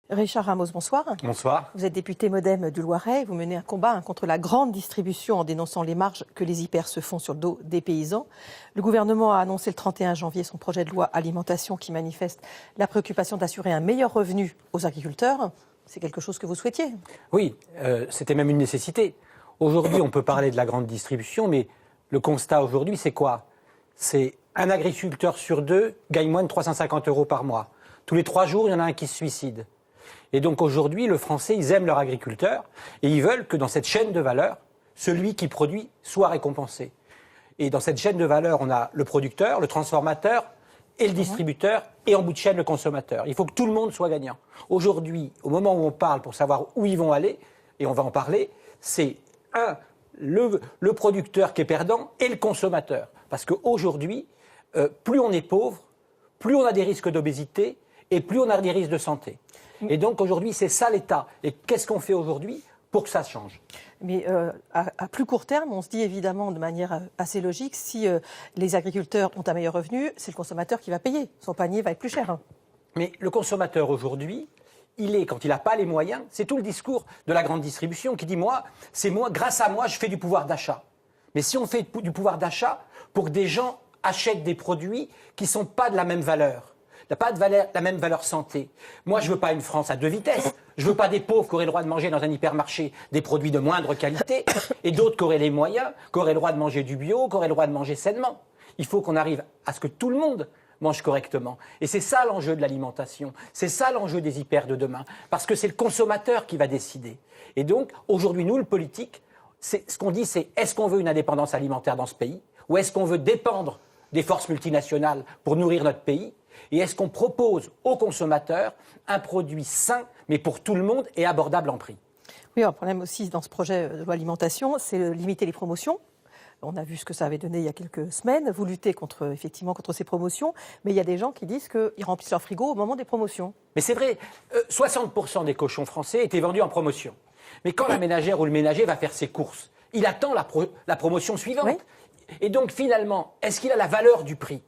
Richard Ramos, bonsoir. Bonsoir. Vous êtes député MoDem du Loiret. Vous menez un combat contre la grande distribution en dénonçant les marges que les hyper se font sur le dos des paysans. Le gouvernement a annoncé le 31 janvier son projet de loi alimentation qui manifeste la préoccupation d'assurer un meilleur revenu aux agriculteurs. C'est quelque chose que vous souhaitiez? Oui, c'était même une nécessité. Aujourd'hui, on peut parler de la grande distribution, mais le constat aujourd'hui, c'est quoi? C'est un agriculteur sur deux gagne moins de 350 € par mois. Tous les 3 jours, il y en a un qui se suicide. Et donc aujourd'hui, les Français, ils aiment leur agriculteur et ils veulent que dans cette chaîne de valeur, celui qui produit soit récompensé. Et dans cette chaîne de valeur, on a le producteur, le transformateur et le distributeur et en bout de chaîne, le consommateur. Il faut que tout le monde soit gagnant. Aujourd'hui, au moment où on parle pour savoir où ils vont aller, et on va en parler, c'est le producteur qui est perdant et le consommateur. Parce qu'aujourd'hui, plus on est pauvre, plus on a des risques d'obésité et plus on a des risques de santé. Et donc aujourd'hui, c'est ça l'État. Et qu'est-ce qu'on fait aujourd'hui pour que ça change? Mais à plus court terme, on se dit évidemment de manière assez logique, si les agriculteurs ont un meilleur revenu, c'est le consommateur qui va payer. Son panier va être plus cher. Mais le consommateur aujourd'hui, quand il n'a pas les moyens, c'est tout le discours de la grande distribution qui dit moi, grâce à moi, je fais du pouvoir d'achat. Mais si on fait du pouvoir d'achat pour que des gens achètent des produits qui ne sont pas de la même valeur, pas de la même valeur santé. Moi, je ne veux pas une France à 2 vitesses. Je ne veux pas des pauvres qui auraient le droit de manger dans un hypermarché des produits de moindre qualité et d'autres qui auraient les moyens, qui auraient le droit de manger du bio, qui auraient le droit de manger sainement. Il faut qu'on arrive à ce que tout le monde mange correctement. Et c'est ça l'enjeu de l'alimentation. C'est ça l'enjeu des hyper de demain. Parce que c'est le consommateur qui va décider. Et donc, aujourd'hui, nous, le politique, ce qu'on dit, c'est est-ce qu'on veut une indépendance alimentaire dans ce pays ou est-ce qu'on veut dépendre des forces multinationales pour nourrir notre pays? Et est-ce qu'on propose aux consommateurs un produit sain, mais pour tout le monde et abordable en prix? Oui, un problème aussi dans ce projet de loi alimentation, c'est limiter les promotions. On a vu ce que ça avait donné il y a quelques semaines. Vous luttez contre ces promotions, mais il y a des gens qui disent qu'ils remplissent leur frigo au moment des promotions. Mais c'est vrai, 60% des cochons français étaient vendus en promotion. Mais quand la ménagère ou le ménager va faire ses courses, il attend la promotion suivante. Oui. Et donc finalement, est-ce qu'il a la valeur du prix?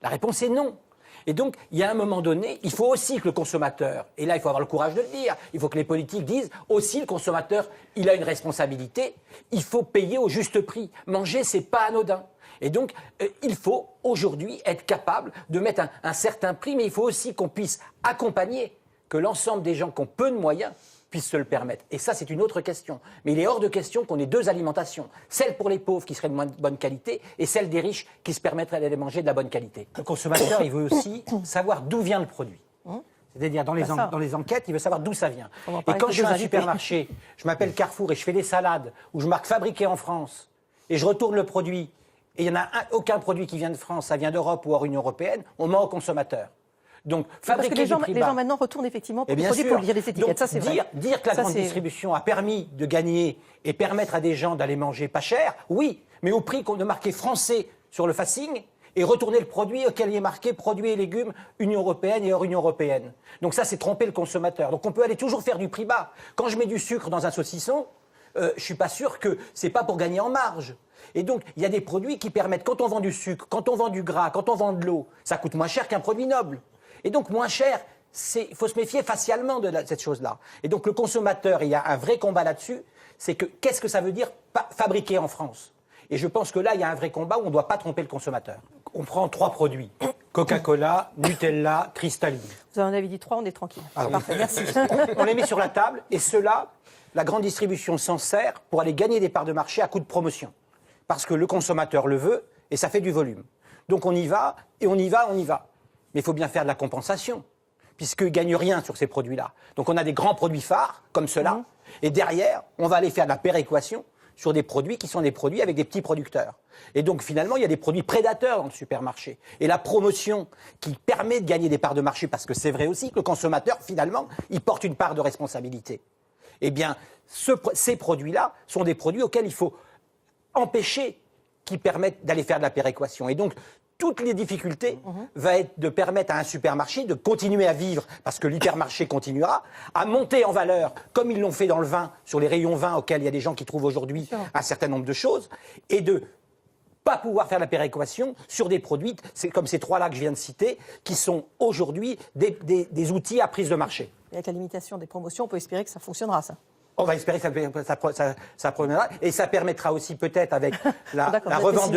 La réponse est non. Et donc, il y a un moment donné, il faut aussi que le consommateur, et là il faut avoir le courage de le dire, il faut que les politiques disent aussi le consommateur, il a une responsabilité, il faut payer au juste prix. Manger, c'est pas anodin. Et donc, il faut aujourd'hui être capable de mettre un certain prix, mais il faut aussi qu'on puisse accompagner, que l'ensemble des gens qui ont peu de moyens puissent se le permettre. Et ça, c'est une autre question. Mais il est hors de question qu'on ait 2 alimentations. Celle pour les pauvres qui serait de moins bonne qualité et celle des riches qui se permettraient d'aller manger de la bonne qualité. Le consommateur, il veut aussi savoir d'où vient le produit. C'est-à-dire, dans les enquêtes, il veut savoir d'où ça vient. Et quand je suis à un supermarché, je m'appelle Carrefour et je fais des salades où je marque fabriqué en France et je retourne le produit et il n'y en a aucun produit qui vient de France, ça vient d'Europe ou hors Union européenne, on ment au consommateur. Donc, parce que les gens maintenant retournent effectivement pour les produits pour lire les étiquettes. Donc, ça, c'est vrai. Dire que la grande distribution a permis de gagner et permettre à des gens d'aller manger pas cher, oui, mais au prix qu'on a marqué français sur le facing et retourner le produit auquel il est marqué produits et légumes Union européenne et hors Union européenne. Donc ça, c'est tromper le consommateur. Donc on peut aller toujours faire du prix bas. Quand je mets du sucre dans un saucisson, je suis pas sûr que c'est pas pour gagner en marge. Et donc, il y a des produits qui permettent, quand on vend du sucre, quand on vend du gras, quand on vend de l'eau, ça coûte moins cher qu'un produit noble. Et donc, moins cher, il faut se méfier facialement de cette chose-là. Et donc, le consommateur, il y a un vrai combat là-dessus, c'est que qu'est-ce que ça veut dire fabriquer en France? Et je pense que là, il y a un vrai combat où on ne doit pas tromper le consommateur. On prend 3 produits. Coca-Cola, Nutella, Cristalline. Vous en avez dit 3, on est tranquille. Ah, parfait, merci. On les met sur la table et cela, la grande distribution s'en sert pour aller gagner des parts de marché à coup de promotion. Parce que le consommateur le veut et ça fait du volume. Donc on y va et on y va. Mais il faut bien faire de la compensation, puisqu'ils ne gagnent rien sur ces produits-là. Donc on a des grands produits phares, comme ceux-là, et derrière, on va aller faire de la péréquation sur des produits qui sont des produits avec des petits producteurs. Et donc finalement, il y a des produits prédateurs dans le supermarché. Et la promotion qui permet de gagner des parts de marché, parce que c'est vrai aussi que le consommateur, finalement, il porte une part de responsabilité. Eh bien, ces produits-là sont des produits auxquels il faut empêcher qui permettent d'aller faire de la péréquation. Et donc, toutes les difficultés va être de permettre à un supermarché de continuer à vivre, parce que l'hypermarché continuera, à monter en valeur, comme ils l'ont fait dans le vin, sur les rayons vin auxquels il y a des gens qui trouvent aujourd'hui un certain nombre de choses, et de pas pouvoir faire la péréquation sur des produits, c'est comme ces trois-là que je viens de citer, qui sont aujourd'hui des outils à prise de marché. Et avec la limitation des promotions, on peut espérer que ça fonctionnera, ça. On va espérer que ça prendra, et ça permettra aussi peut-être avec la revente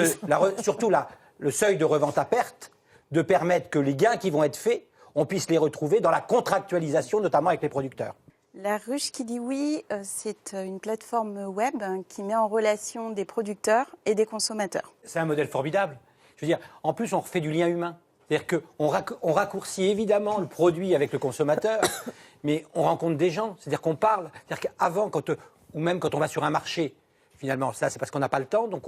surtout le seuil de revente à perte, de permettre que les gains qui vont être faits, on puisse les retrouver dans la contractualisation, notamment avec les producteurs. La Ruche qui dit oui, c'est une plateforme web qui met en relation des producteurs et des consommateurs. C'est un modèle formidable. Je veux dire, en plus, on refait du lien humain. C'est-à-dire qu'on raccourcit évidemment le produit avec le consommateur, mais on rencontre des gens. C'est-à-dire qu'on parle. C'est-à-dire qu'avant, ou même quand on va sur un marché, finalement, ça c'est parce qu'on n'a pas le temps, donc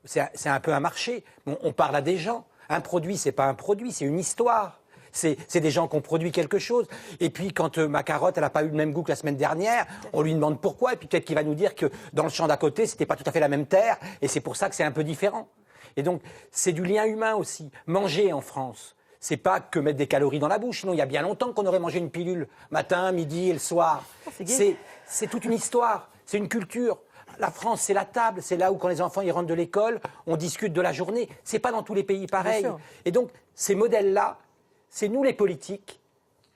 c'est un peu un marché. On parle à des gens. Un produit, c'est pas un produit, c'est une histoire. C'est des gens qui ont produit quelque chose. Et puis, quand ma carotte, elle n'a pas eu le même goût que la semaine dernière, on lui demande pourquoi. Et puis peut-être qu'il va nous dire que dans le champ d'à côté, c'était pas tout à fait la même terre. Et c'est pour ça que c'est un peu différent. Et donc, c'est du lien humain aussi. Manger en France, c'est pas que mettre des calories dans la bouche. Sinon, il y a bien longtemps qu'on aurait mangé une pilule matin, midi et le soir. C'est toute une histoire. C'est une culture. La France, c'est la table. C'est là où, quand les enfants ils rentrent de l'école, on discute de la journée. C'est pas dans tous les pays pareil. Et donc, ces modèles-là, c'est nous les politiques,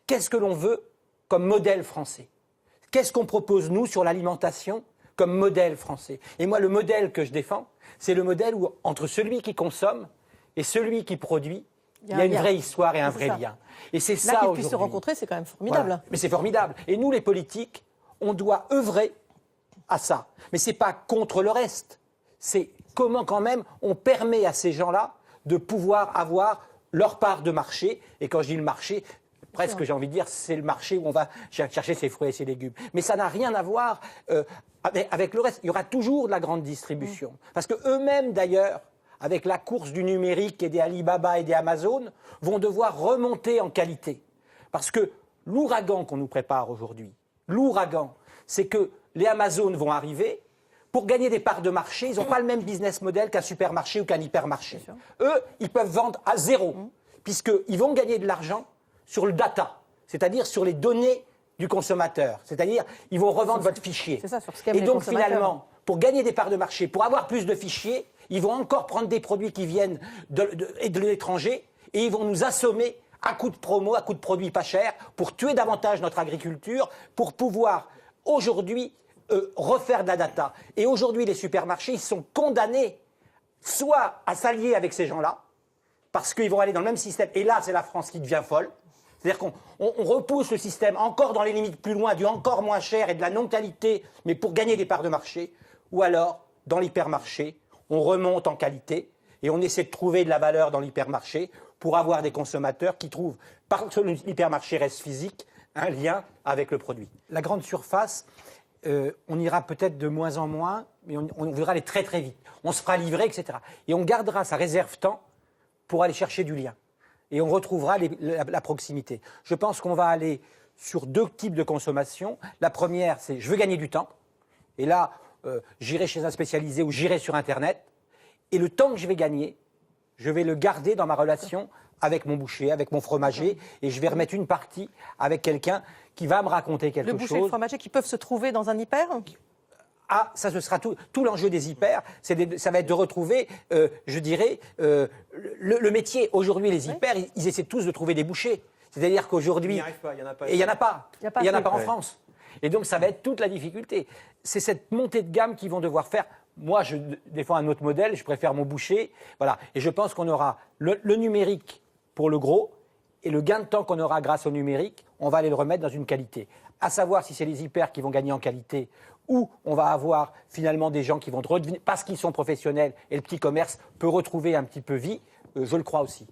qu'est-ce que l'on veut comme modèle français? Qu'est-ce qu'on propose, nous, sur l'alimentation comme modèle français? Et moi, le modèle que je défends, c'est le modèle où, entre celui qui consomme et celui qui produit, il y a une vraie histoire et un vrai lien. Et c'est ça aujourd'hui. Là, qu'ils puissent se rencontrer, c'est quand même formidable. Voilà. Mais c'est formidable. Et nous, les politiques, on doit œuvrer à ça. Mais ce n'est pas contre le reste. C'est comment, quand même, on permet à ces gens-là de pouvoir avoir leur part de marché, et quand je dis le marché, presque j'ai envie de dire, c'est le marché où on va chercher ses fruits et ses légumes. Mais ça n'a rien à voir avec le reste. Il y aura toujours de la grande distribution. Parce qu'eux-mêmes, d'ailleurs, avec la course du numérique et des Alibaba et des Amazon, vont devoir remonter en qualité. Parce que l'ouragan qu'on nous prépare aujourd'hui, l'ouragan, c'est que les Amazon vont arriver. Pour gagner des parts de marché, ils n'ont pas le même business model qu'un supermarché ou qu'un hypermarché. Eux, ils peuvent vendre à zéro, puisqu'ils vont gagner de l'argent sur le data, c'est-à-dire sur les données du consommateur. C'est-à-dire, ils vont revendre votre fichier. C'est ça, sur ce Et donc, finalement, pour gagner des parts de marché, pour avoir plus de fichiers, ils vont encore prendre des produits qui viennent de l'étranger et ils vont nous assommer à coups de promo, à coups de produits pas chers, pour tuer davantage notre agriculture, pour pouvoir, aujourd'hui, refaire de la data. Et aujourd'hui, les supermarchés, ils sont condamnés soit à s'allier avec ces gens-là, parce qu'ils vont aller dans le même système. Et là, c'est la France qui devient folle. C'est-à-dire qu'on repousse le système encore dans les limites plus loin, du encore moins cher et de la non-qualité, mais pour gagner des parts de marché. Ou alors, dans l'hypermarché, on remonte en qualité et on essaie de trouver de la valeur dans l'hypermarché pour avoir des consommateurs qui trouvent, parce que l'hypermarché reste physique, un lien avec le produit. La grande surface, on ira peut-être de moins en moins, mais on voudra aller très très vite. On se fera livrer, etc. Et on gardera sa réserve temps pour aller chercher du lien. Et on retrouvera la proximité. Je pense qu'on va aller sur deux types de consommation. La première, c'est je veux gagner du temps. Et là, j'irai chez un spécialisé ou j'irai sur Internet. Et le temps que je vais gagner, je vais le garder dans ma relation avec mon boucher, avec mon fromager. Et je vais remettre une partie avec quelqu'un qui va me raconter quelque chose. Le boucher et le fromager qui peuvent se trouver dans un hyper? Ah, ça, ce sera tout l'enjeu des hypers. Ça va être de retrouver, je dirais, le métier. Aujourd'hui, les hypers, ils essaient tous de trouver des bouchers. C'est-à-dire qu'aujourd'hui... Il n'y en a pas. Et il n'y en a pas. Il n'y en a pas en Ouais. France. Et donc, ça va être toute la difficulté. C'est cette montée de gamme qu'ils vont devoir faire. Moi, je défends un autre modèle. Je préfère mon boucher. Voilà. Et je pense qu'on aura le numérique pour le gros. Et le gain de temps qu'on aura grâce au numérique, on va aller le remettre dans une qualité. À savoir si c'est les hypers qui vont gagner en qualité ou on va avoir finalement des gens qui vont redevenir, parce qu'ils sont professionnels et le petit commerce peut retrouver un petit peu vie, je le crois aussi.